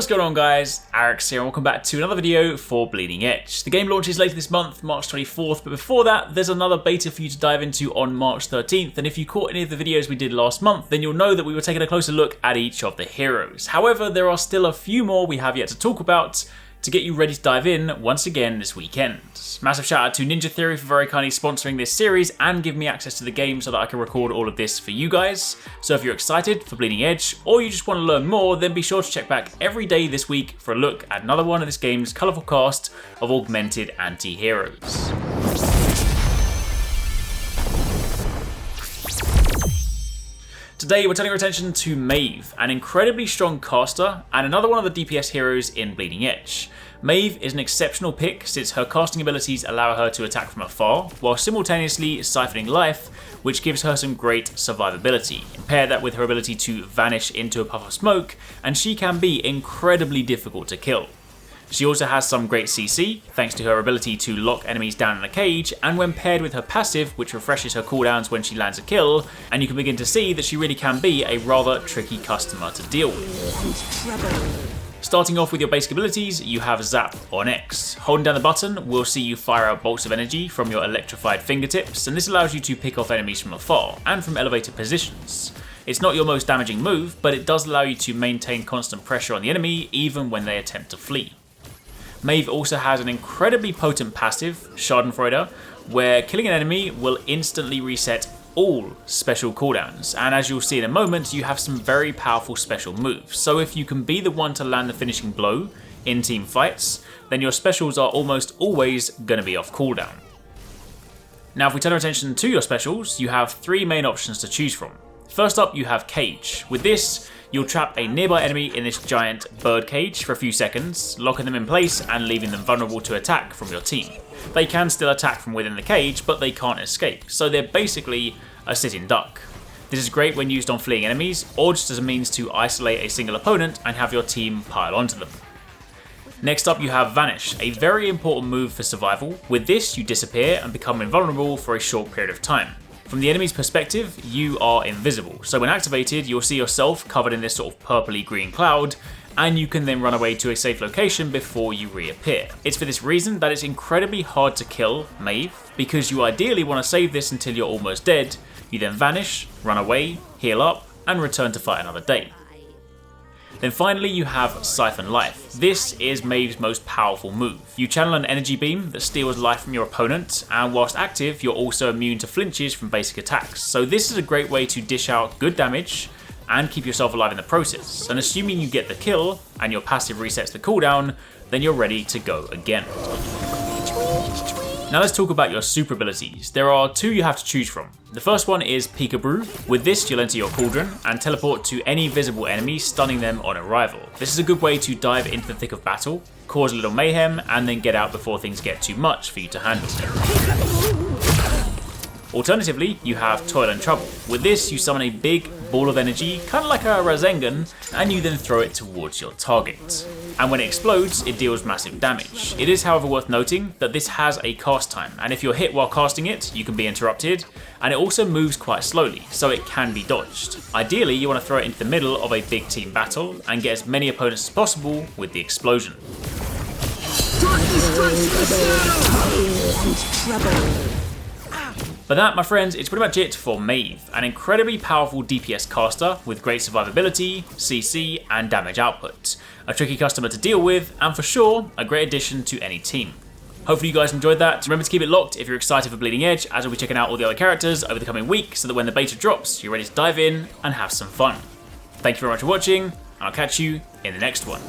What's going on, guys? Arekkz here and welcome back to another video for Bleeding Edge. The game launches later this month, March 24th, but before that there's another beta for you to dive into on March 13th, and if you caught any of the videos we did last month then you'll know that we were taking a closer look at each of the heroes. However, there are still a few more we have yet to talk about to get you ready to dive in once again this weekend. Massive shout out to Ninja Theory for very kindly sponsoring this series and giving me access to the game so that I can record all of this for you guys. So if you're excited for Bleeding Edge or you just want to learn more, then be sure to check back every day this week for a look at another one of this game's colourful cast of augmented anti-heroes. Today we're turning our attention to Maeve, an incredibly strong caster and another one of the DPS heroes in Bleeding Edge. Maeve is an exceptional pick since her casting abilities allow her to attack from afar, while simultaneously siphoning life, which gives her some great survivability. Pair that with her ability to vanish into a puff of smoke, and she can be incredibly difficult to kill. She also has some great CC, thanks to her ability to lock enemies down in a cage, and when paired with her passive, which refreshes her cooldowns when she lands a kill, and you can begin to see that she really can be a rather tricky customer to deal with. Starting off with your basic abilities, you have Zap on X. Holding down the button will see you fire out bolts of energy from your electrified fingertips, and this allows you to pick off enemies from afar, and from elevated positions. It's not your most damaging move, but it does allow you to maintain constant pressure on the enemy, even when they attempt to flee. Maeve also has an incredibly potent passive, Schadenfreude, where killing an enemy will instantly reset all special cooldowns, and as you'll see in a moment, you have some very powerful special moves. So if you can be the one to land the finishing blow in team fights, then your specials are almost always going to be off cooldown. Now if we turn our attention to your specials, you have three main options to choose from. First up, you have Kage. With this, you'll trap a nearby enemy in this giant bird cage for a few seconds, locking them in place and leaving them vulnerable to attack from your team. They can still attack from within the cage, but they can't escape, so they're basically a sitting duck. This is great when used on fleeing enemies, or just as a means to isolate a single opponent and have your team pile onto them. Next up, you have Vanish, a very important move for survival. With this, you disappear and become invulnerable for a short period of time. From the enemy's perspective, you are invisible, so when activated, you'll see yourself covered in this sort of purpley green cloud, and you can then run away to a safe location before you reappear. It's for this reason that it's incredibly hard to kill Maeve, because you ideally want to save this until you're almost dead, you then vanish, run away, heal up, and return to fight another day. Then finally you have Syphon Life. This is Maeve's most powerful move. You channel an energy beam that steals life from your opponent, and whilst active you're also immune to flinches from basic attacks. So this is a great way to dish out good damage and keep yourself alive in the process. And assuming you get the kill and your passive resets the cooldown, then you're ready to go again. Now let's talk about your super abilities. There are two you have to choose from. The first one is Peekaboo. With this, you'll enter your cauldron and teleport to any visible enemy, stunning them on arrival. This is a good way to dive into the thick of battle, cause a little mayhem, and then get out before things get too much for you to handle. Alternatively, you have Toyland Trouble. With this, you summon a big ball of energy, kind of like a Rasengan, and you then throw it towards your target. And when it explodes, it deals massive damage. It is, however, worth noting that this has a cast time, and if you're hit while casting it, you can be interrupted, and it also moves quite slowly, so it can be dodged. Ideally, you want to throw it into the middle of a big team battle, and get as many opponents as possible with the explosion. But that, my friends, is pretty much it for Maeve, an incredibly powerful DPS caster with great survivability, CC, and damage output. A tricky customer to deal with, and for sure, a great addition to any team. Hopefully you guys enjoyed that. Remember to keep it locked if you're excited for Bleeding Edge, as we'll be checking out all the other characters over the coming week, so that when the beta drops, you're ready to dive in and have some fun. Thank you very much for watching, and I'll catch you in the next one.